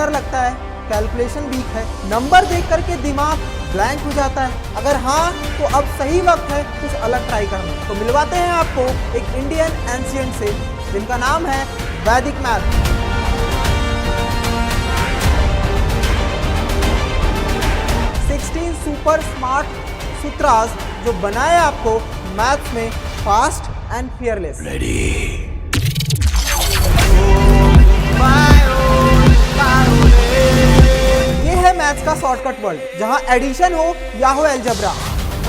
डर लगता है, कैलकुलेशन वीक है, नंबर देख करके दिमाग ब्लैंक हो जाता है? अगर हाँ तो अब सही वक्त है कुछ अलग ट्राई करना। तो मिलवाते हैं आपको एक इंडियन एंशिएंट से जिनका नाम है वैदिक मैथ। सुपर स्मार्ट सूत्रास जो बनाए आपको मैथ्स में फास्ट एंड फियरलेस। ये है मैथ्स का शॉर्टकट वर्ल्ड, जहां एडिशन हो या हो अलजेब्रा,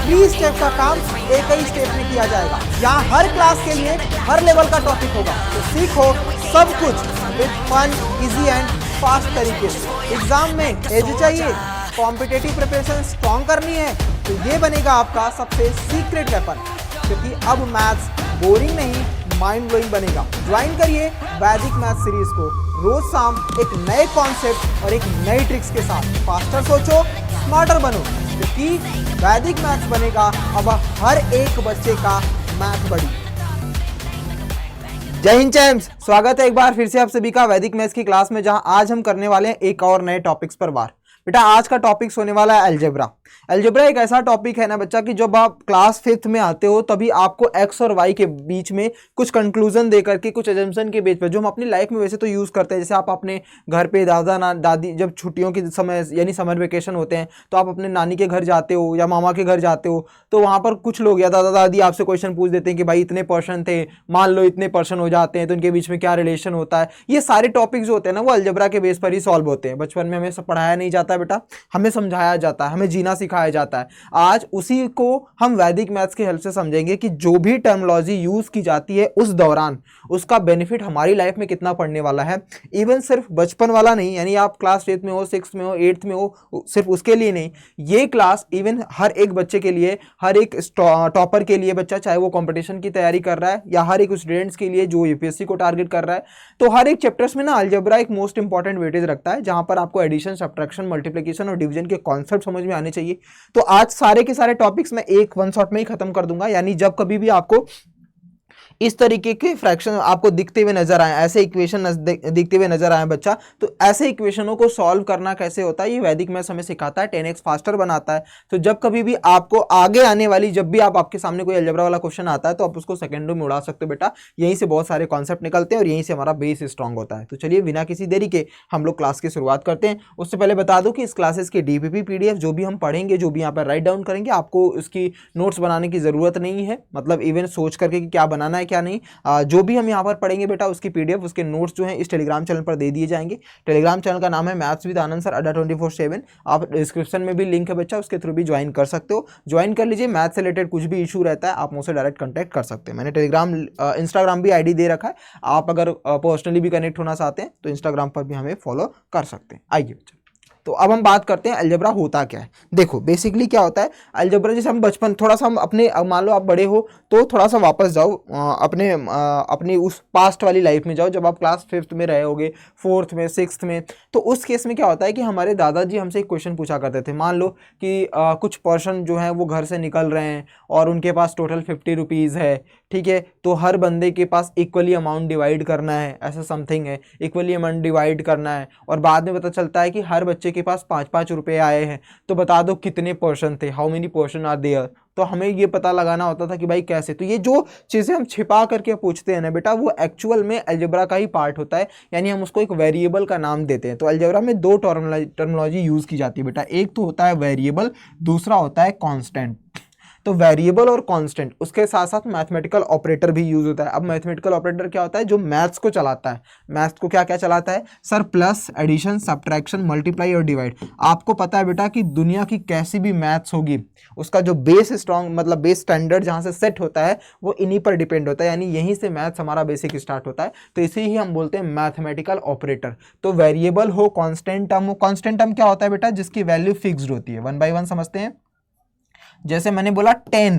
3 स्टेप का काम एक ही स्टेप में किया जाएगा। यहाँ हर क्लास के लिए हर लेवल का टॉपिक होगा, तो सीखो सब कुछ with fun, easy and fast तरीके से। एग्जाम में एज चाहिए, कॉम्पिटेटिव प्रिपरेशन स्ट्रॉन्ग करनी है, तो ये बनेगा आपका सबसे सीक्रेट वेपन, क्योंकि अब मैथ्स बोरिंग नहीं माइंड ब्लोइंग बनेगा। ज्वाइन करिए वैदिक मैथ सीरीज को रोज शाम एक नए कॉन्सेप्ट और एक नई ट्रिक्स के साथ। फास्टर सोचो, स्मार्टर बनो, क्योंकि वैदिक मैथ्स बनेगा अब हर एक बच्चे का मैथ बड़ी। जय हिंद चैम्प्स, स्वागत है एक बार फिर से आप सभी का वैदिक मैथ्स की क्लास में, जहां आज हम करने वाले हैं एक और नए टॉपिक्स पर वार। बेटा आज का टॉपिक होने वाला है अलजेब्रा। अलजेब्रा एक ऐसा टॉपिक है ना बच्चा कि जब आप क्लास 5th में आते हो तभी आपको एक्स और वाई के बीच में कुछ कंक्लूजन दे करके, कुछ एजम्पशन के बेस पर, जो हम अपनी लाइफ में वैसे तो यूज करते हैं। जैसे आप अपने घर पे दादा दादी जब छुट्टियों के समय यानी समर वेकेशन होते हैं तो आप अपने नानी के घर जाते हो या मामा के घर जाते हो, तो वहां पर कुछ लोग या दादा दादी आपसे क्वेश्चन पूछ देते हैं कि भाई इतने पर्सन थे, मान लो इतने पर्सन हो जाते हैं तो इनके बीच में क्या रिलेशन होता है। ये सारे टॉपिक जो होते हैं ना वो अलजेब्रा के बेस पर ही सॉल्व होते हैं। बचपन में हमें सब पढ़ाया नहीं जाता है बेटा, हमें समझाया जाता है, हमें जीना सिखाया जाता है। आज उसी को हम वैदिक मैथ्स की हेल्प से समझेंगे कि जो भी टर्मिनोलॉजी यूज की जाती है उस दौरान उसका बेनिफिट हमारी लाइफ में कितना पड़ने वाला है। इवन सिर्फ बचपन वाला नहीं, यानी आप क्लास 8th में हो, 6th में हो, 8th में हो, सिर्फ उसके लिए नहीं, ये क्लास इवन हर एक बच्चे के लिए, हर एक टॉपर के लिए बच्चा, चाहे वो कंपटीशन की तैयारी कर रहा है या हर एक स्टूडेंट्स के लिए जो यूपीएससी को टारगेट कर रहा है, तो हर एक चैप्टर्स में ना अलजेब्रा एक मोस्ट इंपॉर्टेंट वेटेज रखता है, जहां पर आपको एडिशन, सब्ट्रैक्शन, मल्टीप्लिकेशन और डिवीजन के कॉन्सेप्ट समझ में आने चाहिए। तो आज सारे के सारे टॉपिक्स में एक वन शॉट में ही खत्म कर दूंगा। यानी जब कभी भी आपको इस तरीके के फ्रैक्शन आपको दिखते हुए नजर आए, ऐसे इक्वेशन दिखते हुए नजर आए बच्चा, तो ऐसे इक्वेशनों को सॉल्व करना कैसे होता है ये वैदिक मैथ्स हमें सिखाता है, 10x फास्टर बनाता है। तो जब कभी भी आपको आगे आने वाली, जब भी आपके सामने कोई अलजेब्रा वाला क्वेश्चन आता है तो आप उसको सेकेंडों में उड़ा सकते हो बेटा। यहीं से बहुत सारे कॉन्सेप्ट निकलते हैं और यहीं से हमारा बेस स्ट्रॉन्ग होता है। तो चलिए बिना किसी देरी के हम लोग क्लास की शुरुआत करते हैं। उससे पहले बता दूं कि इस क्लासेस की डीपीपी पीडीएफ जो भी हम पढ़ेंगे, जो भी यहाँ पर राइट डाउन करेंगे, आपको उसकी नोट्स बनाने की जरूरत नहीं है, मतलब इवन सोच करके कि क्या बनाना है क्या नहीं। जो भी हम यहाँ पर पढ़ेंगे बेटा उसकी पीडीएफ, उसके नोट्स जो हैं इस टेलीग्राम चैनल पर दे दिए जाएंगे। टेलीग्राम चैनल का नाम है मैथ्स विद आनंद सर अड्डा 24/7। आप डिस्क्रिप्शन में भी लिंक है बच्चा, उसके थ्रू भी ज्वाइन कर सकते हो। ज्वाइन कर लीजिए, मैथ्स से रिलेटेड कुछ भी इशू रहता है आप मुझसे डायरेक्ट कॉन्टैक्ट कर सकते हैं। मैंने टेलीग्राम इंस्टाग्राम भी आईडी दे रखा है, आप अगर पर्सनली भी कनेक्ट होना चाहते हैं तो इंस्टाग्राम पर भी हमें फॉलो कर सकते हैं। आइए बच्चा, तो अब हम बात करते हैं अलजेब्रा होता क्या है। देखो बेसिकली क्या होता है अलजेब्रा, जैसे हम बचपन, थोड़ा सा हम अपने, मान लो आप बड़े हो तो थोड़ा सा वापस जाओ, अपनी उस पास्ट वाली लाइफ में जाओ जब आप क्लास 5th में रहे होगे, 4th में, 6th में। तो उस केस में क्या होता है कि हमारे दादाजी हमसे एक क्वेश्चन पूछा करते थे। मान लो कि कुछ पर्सन जो है वो घर से निकल रहे हैं और उनके पास टोटल 50 रुपीज़ है, ठीक है, तो हर बंदे के पास इक्वली अमाउंट डिवाइड करना है, ऐसा समथिंग है, इक्वली अमाउंट डिवाइड करना है। और बाद में पता चलता है कि हर बच्चे के पास 5-5 रुपए आए हैं, तो बता दो कितने पर्सन थे, how many person are there. तो हमें ये पता लगाना होता था कि भाई कैसे। तो ये जो चीज़ें हम छिपा करके पूछते हैं ना बेटा, वो एक्चुअल में अलजेब्रा का ही पार्ट होता है, यानी हम उसको एक वेरिएबल का नाम देते हैं। तो अलजेब्रा में 2 टर्मिनोलॉजी यूज़ की जाती है बेटा, एक तो होता है वेरिएबल, दूसरा होता है कॉन्स्टेंट। तो वेरिएबल और कांस्टेंट, उसके साथ साथ मैथमेटिकल ऑपरेटर भी यूज होता है। अब मैथमेटिकल ऑपरेटर क्या होता है, जो मैथ्स को चलाता है। मैथ्स को क्या क्या चलाता है sir? Plus, addition, subtraction, multiply और डिवाइड। आपको पता है बेटा कि दुनिया की कैसी भी मैथ्स होगी उसका जो बेस स्ट्रॉन्ग, मतलब बेस स्टैंडर्ड जहां से सेट होता है वो इन्हीं पर डिपेंड होता है, यानी यहीं से मैथ्स हमारा बेसिक स्टार्ट होता है। तो इसे ही हम बोलते हैं मैथमेटिकल ऑपरेटर। तो वेरिएबल हो, कांस्टेंट टर्म हो। कांस्टेंट टर्म क्या होता है बेटा? जिसकी वैल्यू फिक्स्ड होती है। 1 by 1 समझते हैं। जैसे मैंने बोला 10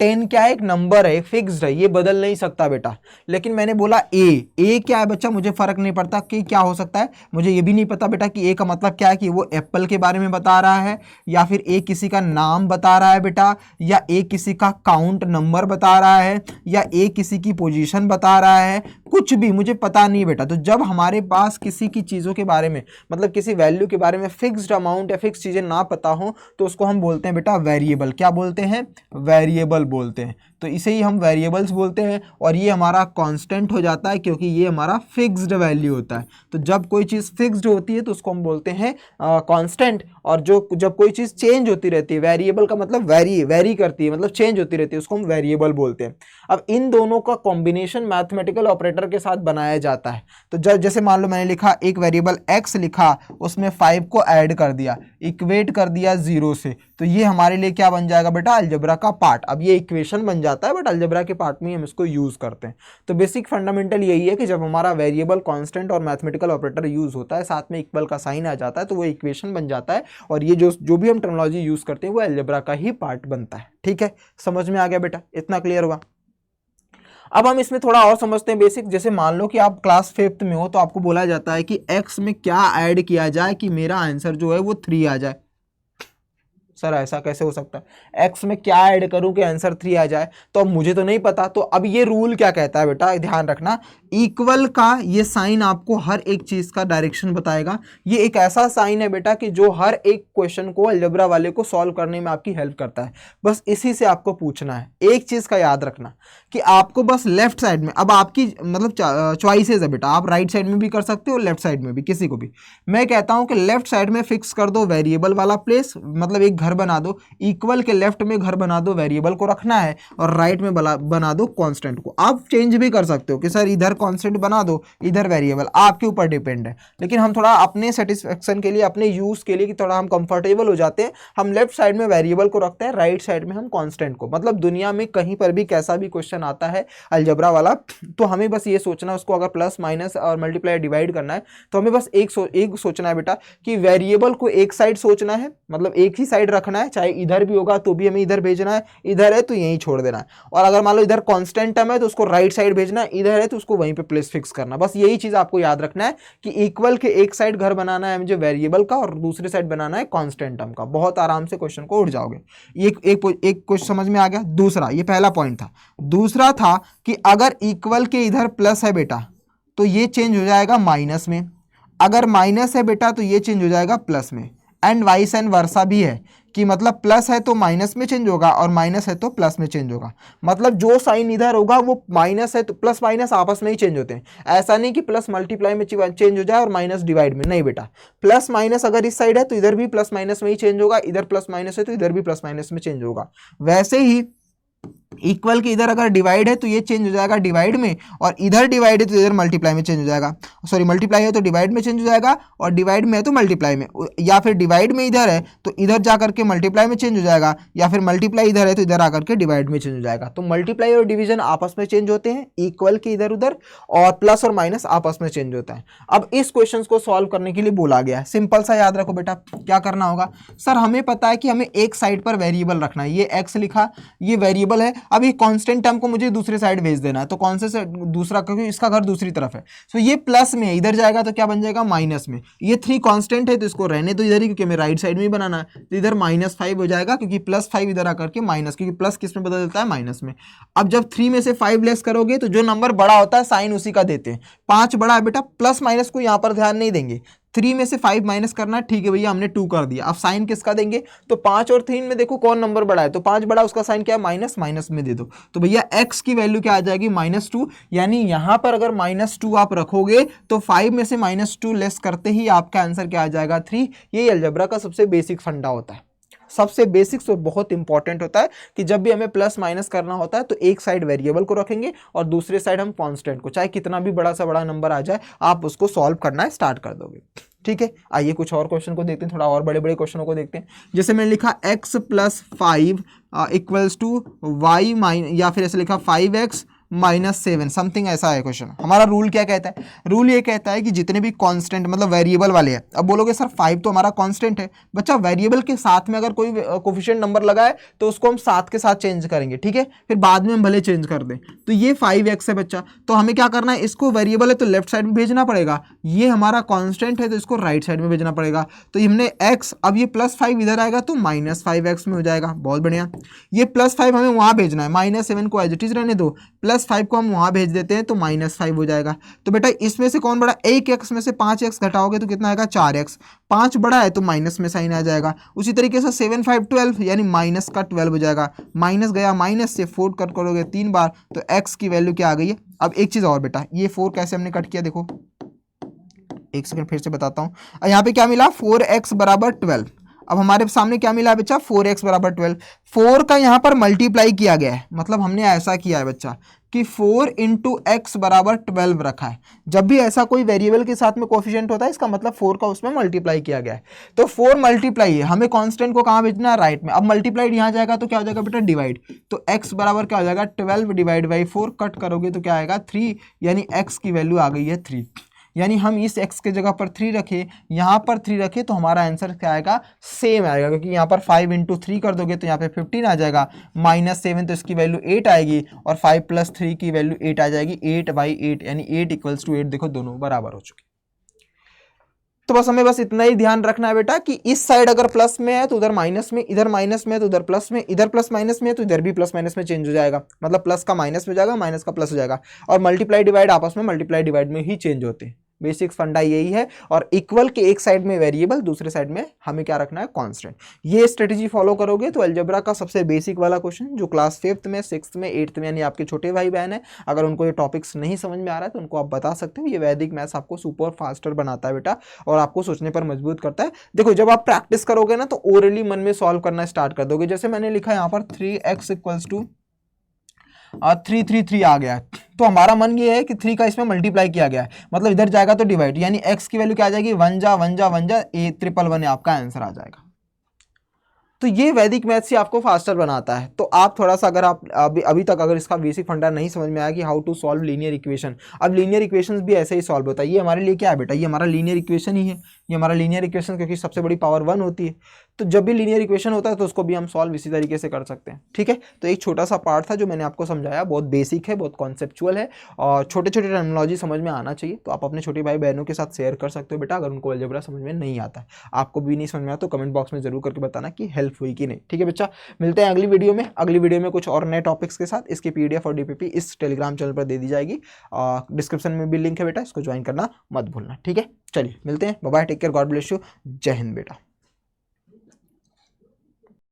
10 क्या है, एक नंबर है, एक फिक्स्ड है, ये बदल नहीं सकता बेटा। लेकिन मैंने बोला ए क्या है बच्चा, मुझे फर्क नहीं पड़ता कि क्या हो सकता है, मुझे ये भी नहीं पता बेटा कि ए का मतलब क्या है, कि वो एप्पल के बारे में बता रहा है, या फिर ए किसी का नाम बता रहा है बेटा, या ए किसी का काउंट नंबर बता रहा है, या ए किसी की पोजीशन बता रहा है, कुछ भी मुझे पता नहीं बेटा। तो जब हमारे पास किसी की चीज़ों के बारे में, मतलब किसी वैल्यू के बारे में फिक्स्ड अमाउंट या फिक्स चीज़ें ना पता हो, तो उसको हम बोलते हैं बेटा वेरिएबल। क्या बोलते हैं, वेरिएबल बोलते हैं। तो इसे ही हम वेरिएबल्स बोलते हैं, और ये हमारा कांस्टेंट हो जाता है क्योंकि ये हमारा फिक्स्ड वैल्यू होता है। तो जब कोई चीज़ फिक्स्ड होती है तो उसको हम बोलते हैं कांस्टेंट, और जब कोई चीज़ चेंज होती रहती है, वेरिएबल का मतलब वेरी करती है, मतलब चेंज होती रहती है, उसको हम वेरिएबल बोलते हैं। अब इन दोनों का कॉम्बिनेशन मैथमेटिकल ऑपरेटर के साथ बनाया जाता है। तो जैसे मान लो मैंने लिखा एक वेरिएबल x लिखा, उसमें 5 को ऐड कर दिया, इक्वेट कर दिया 0 से, तो ये हमारे लिए क्या बन जाएगा बेटा, अलजेब्रा का पार्ट। अब ये इक्वेशन बन जाता है बट अलजेब्रा के पार्ट में हम इसको यूज करते हैं। तो बेसिक फंडामेंटल यही है कि जब हमारा वेरिएबल, कांस्टेंट और मैथमेटिकल ऑपरेटर यूज होता है, साथ में इक्वल का साइन आ जाता है, तो वो इक्वेशन बन जाता है, और ये जो भी हम टर्मिनोलॉजी यूज करते हैं वो अलजेब्रा का ही पार्ट बनता है। ठीक है, समझ में आ गया बेटा, इतना क्लियर हुआ। अब हम इसमें थोड़ा और समझते हैं बेसिक। जैसे मान लो कि आप क्लास 5th में हो, तो आपको बोला जाता है कि x में क्या ऐड किया जाए कि मेरा आंसर जो है वो 3 आ जाए। सर ऐसा कैसे हो सकता है, x में क्या ऐड करूं कि आंसर 3 आ जाए, तो अब मुझे तो नहीं पता। तो अब ये रूल क्या कहता है बेटा, ध्यान रखना, इक्वल का ये साइन आपको हर एक चीज का डायरेक्शन बताएगा। ये एक ऐसा साइन है बेटा कि जो हर एक क्वेश्चन को अलजेब्रा वाले को सॉल्व करने में आपकी हेल्प करता है। बस इसी से आपको पूछना है। एक चीज का याद रखना कि आपको बस लेफ्ट साइड में, अब आपकी मतलब चॉइसेस है बेटा, आप राइट साइड में भी कर सकते हो, लेफ्ट साइड में भी, किसी को भी। मैं कहता हूं कि लेफ्ट साइड में फिक्स कर दो वेरिएबल वाला प्लेस, मतलब एक घर बना दो, इक्वल के लेफ्ट में घर बना दो, वेरिएबल को रखना है, और राइट में बना दो कांस्टेंट को। आप चेंज भी कर सकते हो कि सर इधर कांस्टेंट बना दो, इधर वेरिएबल, आपके ऊपर डिपेंड है। लेकिन हम थोड़ा अपने सेटिस्फेक्शन के लिए, अपने यूज के लिए, कि थोड़ा हम कंफर्टेबल हो जाते हैं, हम लेफ्ट साइड में वेरिएबल को रखते हैं, राइट साइड में हम कांस्टेंट को। मतलब दुनिया में कहीं पर भी कैसा भी क्वेश्चन आता है अलजेब्रा वाला, तो हमें बस ये सोचना, उसको अगर प्लस माइनस और मल्टीप्लाई डिवाइड करना है, तो हमें बस एक सोचना है बेटा कि वेरिएबल को एक साइड सोचना है, मतलब एक ही साइड रखना है, चाहे इधर भी होगा तो भी हमें इधर भेजना है, इधर है तो यहीं छोड़ देना है। और अगर मान लो इधर कांस्टेंट टर्म है तो उसको राइट साइड भेजना है, इधर है तो उसको वहीं पे प्लेस फिक्स करना। बस यही चीज आपको याद रखना है कि इक्वल के एक साइड घर बनाना है मुझे वेरिएबल का, और दूसरी साइड बनाना है कांस्टेंट टर्म का। बहुत आराम से क्वेश्चन को उड़ जाओगे। एक क्वेश्चन समझ में आ गया। दूसरा, ये पहला पॉइंट था। दूसरा था कि अगर इक्वल के इधर प्लस है बेटा तो ये चेंज हो जाएगा माइनस में, अगर माइनस है बेटा तो ये चेंज हो जाएगा प्लस में, एंड वाइस एंड वर्सा भी है कि मतलब प्लस है तो माइनस में चेंज होगा, और माइनस है तो प्लस में चेंज होगा। मतलब जो साइन इधर होगा वो माइनस है तो प्लस माइनस आपस में ही चेंज होते हैं। ऐसा नहीं कि प्लस मल्टीप्लाई में चेंज हो जाए और माइनस डिवाइड में, नहीं बेटा। प्लस माइनस अगर इस साइड है तो इधर भी प्लस माइनस में ही चेंज होगा, इधर प्लस माइनस है तो इधर भी प्लस माइनस में चेंज होगा। वैसे ही इक्वल के इधर अगर डिवाइड है तो ये चेंज हो जाएगा डिवाइड में, और इधर डिवाइड है तो इधर मल्टीप्लाई में चेंज हो जाएगा। सॉरी, मल्टीप्लाई है तो डिवाइड में चेंज हो जाएगा, और डिवाइड में है तो मल्टीप्लाई में, या फिर डिवाइड में इधर है तो इधर जाकर के मल्टीप्लाई में चेंज हो जाएगा, या फिर मल्टीप्लाई इधर है तो इधर आकर के डिवाइड में चेंज हो जाएगा। तो मल्टीप्लाई और डिवीजन आपस में चेंज होते हैं, इक्वल के इधर उधर, और प्लस और माइनस आपस में चेंज होता है। अब इस क्वेश्चन को सॉल्व करने के लिए बोला गया है। सिंपल सा याद रखो बेटा, क्या करना होगा, सर हमें पता है कि हमें एक साइड पर वेरिएबल रखना है, ये एक्स लिखा, ये वेरिएबल है। अब ये कांस्टेंट टर्म को मुझे दूसरे साइड भेज देना है, तो कौन से दूसरा, क्योंकि इसका घर दूसरी तरफ है, तो ये प्लस में इधर जाएगा तो क्या बन जाएगा माइनस में। ये 3 कांस्टेंट है तो इसको रहने तो इधर ही, क्योंकि हमें राइट साइड में ही बनाना है, तो इधर -5 हो जाएगा, क्योंकि +5 इधर आकर के माइनस, क्योंकि प्लस किस में बदल जाता है, माइनस में। अब जब 3 में से 5 लेस करोगे तो जो नंबर बड़ा होता है साइन उसी का देते हैं। 5 बड़ा है बेटा, प्लस माइनस को यहाँ पर ध्यान नहीं देंगे, 3 में से 5 माइनस करना है, ठीक है भैया हमने 2 कर दिया। अब साइन किसका देंगे, तो 5 और 3 में देखो कौन नंबर बड़ा है, तो 5 बड़ा, उसका साइन क्या है, माइनस, माइनस में दे दो। तो भैया x की वैल्यू क्या आ जाएगी, -2। यानी यहां पर अगर -2 आप रखोगे तो 5 में से -2 लेस करते ही आपका आंसर क्या आ जाएगा, 3। ये अलजेब्रा का सबसे बेसिक फंडा होता है, सबसे बेसिक्स और बहुत इंपॉर्टेंट होता है कि जब भी हमें प्लस माइनस करना होता है तो एक साइड वेरिएबल को रखेंगे और दूसरे साइड हम कांस्टेंट को, चाहे कितना भी बड़ा सा बड़ा नंबर आ जाए आप उसको सॉल्व करना स्टार्ट कर दोगे। ठीक है, आइए कुछ और क्वेश्चन को देखते हैं, थोड़ा और बड़े बड़े क्वेश्चनों को देखते हैं। जैसे मैंने लिखा x + 5 = y माइन, या फिर ऐसे लिखा 5x -7 समथिंग ऐसा है क्वेश्चन। हमारा रूल क्या कहता है? रूल ये कहता है कि जितने भी कांस्टेंट मतलब वेरिएबल वाले हैं, अब बोलोगे सर 5 तो हमारा कांस्टेंट है। बच्चा वेरिएबल के साथ में अगर कोई कोफिशिएंट नंबर लगा है तो उसको हम 7 के साथ चेंज करेंगे, ठीक है, फिर बाद में हम भले चेंज कर दें। तो ये 5x है बच्चा, तो हमें क्या करना है, इसको वेरिएबल है तो लेफ्ट साइड में भेजना पड़ेगा, ये हमारा कांस्टेंट है तो इसको राइट साइड में भेजना पड़ेगा। तो हमने x, अब ये +5 इधर आएगा तो -5x में हो जाएगा। बहुत बढ़िया। ये +5 हमें वहां भेजना है, -7 को एज इट इज रहने दो, +5 को हम वहां भेज देते हैं तो -5 हो जाएगा। तो बेटा इसमें से कौन बड़ा? 1x में से 5x घटाओगे तो कितना आएगा? 4x। 5 बड़ा है तो माइनस में साइन आ जाएगा। उसी तरीके से 7 5 12 यानी माइनस का 12 हो जाएगा। माइनस गया, माइनस से 4 कट करोगे 3 बार तो x की वैल्यू क्या आ गई है? अब एक चीज और बेटा, ये 4 कैसे हमने कट किया देखो, एक सेकंड फिर से बताता हूं। यहाँ पे क्या मिला? 4x बराबर 12। अब हमारे सामने क्या मिला है बच्चा? 4x बराबर 12। 4 का यहाँ पर मल्टीप्लाई किया गया है, मतलब हमने ऐसा किया है बच्चा कि 4 इंटू एक्स बराबर 12 रखा है। जब भी ऐसा कोई वेरिएबल के साथ में कोफिशिएंट होता है, इसका मतलब 4 का उसमें मल्टीप्लाई किया गया है। तो 4 मल्टीप्लाई है, हमें कांस्टेंट को कहाँ भेजना है? राइट में। अब मल्टीप्लाइड यहाँ जाएगा तो क्या हो जाएगा बेटा? डिवाइड। तो x बराबर क्या हो जाएगा? 12 डिवाइड बाई 4, कट करोगे तो क्या आएगा? 3, यानी x की वैल्यू आ गई है 3। यानी हम इस x के जगह पर 3 रखे, यहाँ पर 3 रखे तो हमारा आंसर क्या आएगा? सेम आएगा, क्योंकि यहाँ पर 5 इंटू 3 कर दोगे तो यहाँ पे 15 आ जाएगा, -7 तो इसकी वैल्यू 8 आएगी, और 5 + 3 की वैल्यू 8 आ जाएगी। 8/8 यानी 8 = 8। देखो दोनों बराबर हो चुके। तो बस हमें इतना ही ध्यान रखना है बेटा कि इस साइड अगर प्लस में है तो उधर माइनस में, इधर माइनस में है तो उधर प्लस में, इधर प्लस माइनस में है तो इधर भी प्लस माइनस में चेंज हो जाएगा। मतलब प्लस का माइनस में जाएगा, माइनस का प्लस हो जाएगा। और मल्टीप्लाई डिवाइड आपस में मल्टीप्लाई डिवाइड में ही चेंज होते हैं। बेसिक फंडा यही है। और इक्वल के एक साइड में वेरिएबल, दूसरे साइड में हमें क्या रखना है? कांस्टेंट। ये स्ट्रेटेजी फॉलो करोगे तो अलजेब्रा का सबसे बेसिक वाला क्वेश्चन जो क्लास 5th में, 6th में, 8th में यानी आपके छोटे भाई बहन है, अगर उनको ये टॉपिक्स नहीं समझ में आ रहा है तो उनको आप बता सकते हो। ये वैदिक मैथ्स आपको सुपर फास्टर बनाता है बेटा, और आपको सोचने पर मजबूत करता है। देखो जब आप प्रैक्टिस करोगे ना तो ओरली मन में सॉल्व करना स्टार्ट कर दोगे। जैसे मैंने लिखा यहाँ पर 3x = 333 आ गया है, तो हमारा मन ये है कि 3 का इसमें मल्टीप्लाई किया गया है, मतलब इधर जाएगा तो डिवाइड, यानी x की वैल्यू क्या आ जाएगी? 1 जा 1 जा 1 जा 111 आपका आंसर आ जाएगा। तो ये वैदिक मैथ्स ही आपको फास्टर बनाता है। तो आप थोड़ा सा अगर आप अभी तक अगर इसका बेसिक फंडा नहीं समझ में आया कि how to solve linear equation, अब लीनियर इक्वेशंस भी ऐसे ही सॉल्व होता है। ये हमारे लिए क्या है बेटा? ये हमारा लीनियर इक्वेशन ही है। ये हमारा लीनियर इक्वेशन, क्योंकि सबसे बड़ी पावर 1 होती है, तो जब भी लीनियर इक्वेशन होता है तो उसको भी हम सॉल्व इसी तरीके से कर सकते हैं। ठीक है, तो एक छोटा सा पार्ट था जो मैंने आपको समझाया, बहुत बेसिक है, बहुत कॉन्सेप्चुअल है, और छोटे छोटे टर्मिनोलॉजी समझ में आना चाहिए। तो आप अपने छोटे भाई बहनों के साथ शेयर कर सकते हो बेटा, अगर उनको अलजेब्रा समझ में नहीं आता है, आपको भी नहीं समझ में आता तो कमेंट बॉक्स में जरूर करके बताना कि हेल्प हुई कि नहीं। ठीक है बच्चा, मिलते हैं अगली वीडियो में। अगली वीडियो में कुछ और नए टॉपिक्स के साथ। इसकी PDF और DPP इस टेलीग्राम चैनल पर दे दी जाएगी, डिस्क्रिप्शन में भी लिंक है बेटा, इसको ज्वाइन करना मत भूलना। ठीक है, चलिए मिलते हैं, bye bye, take care, God bless you, जय हिंद बेटा।